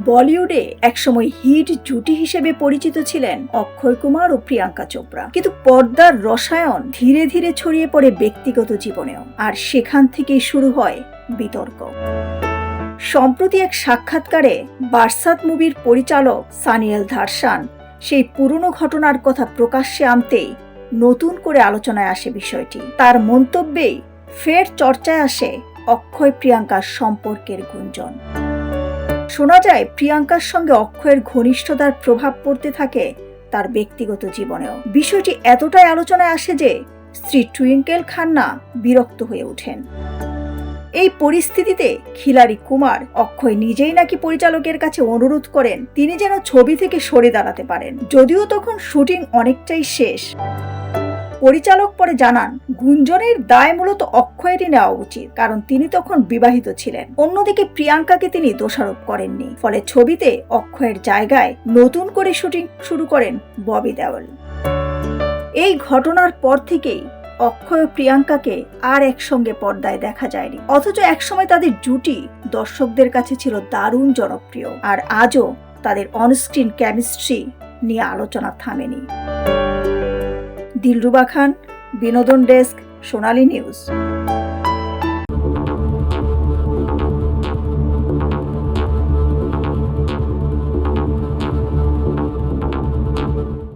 বলিউডে একসময় হিট জুটি হিসেবে পরিচিত ছিলেন অক্ষয় কুমার ও প্রিয়াঙ্কা চোপড়া, কিন্তু পর্দার রসায়ন ধীরে ধীরে ছড়িয়ে পড়ে ব্যক্তিগত জীবনেও, আর সেখান থেকেই শুরু হয় বিতর্ক। সম্প্রতি এক সাক্ষাৎকারে বারসাত মুভির পরিচালক সানিয়েল ধারসান সেই পুরনো ঘটনার কথা প্রকাশ্যে আনতেই নতুন করে আলোচনায় আসে বিষয়টি। তার মন্তব্যেই ফের চর্চায় আসে অক্ষয় প্রিয়াঙ্কার সম্পর্কের গুঞ্জন। শোনা যায় প্রিয়াঙ্কার সঙ্গে অক্ষয়ের ঘনিষ্ঠতার প্রভাব পড়তে থাকে তার ব্যক্তিগত জীবনেও। বিষয়টি এতটাই আলোচনায় আসে যে স্ত্রী টুইঙ্কেল খান্না বিরক্ত হয়ে ওঠেন। এই পরিস্থিতিতে খিলাড়ি কুমার অক্ষয় নিজেই নাকি পরিচালকের কাছে অনুরোধ করেন তিনি যেন ছবি থেকে সরে দাঁড়াতে পারেন, যদিও তখন শুটিং অনেকটাই শেষ। পরিচালক পরে জানান গুঞ্জনের দায় মূলত অক্ষয়েরই নেওয়া উচিত, কারণ তিনি তখন বিবাহিত ছিলেন। অন্যদিকে প্রিয়াঙ্কাকে তিনি দোষারোপ করেননি, ফলে ছবিতে অক্ষয়ের জায়গায় নতুন করে শুটিং শুরু করেন ববি দেওল। এই ঘটনার পর থেকেই অক্ষয় ও প্রিয়াঙ্কাকে আর একসঙ্গে পর্দায় দেখা যায়নি, অথচ একসময় তাদের জুটি দর্শকদের কাছে ছিল দারুণ জনপ্রিয়, আর আজও তাদের অনস্ক্রিন কেমিস্ট্রি নিয়ে আলোচনা থামেনি। দিলরুবা খান, বিনোদন ডেস্ক, সোনালী নিউজ।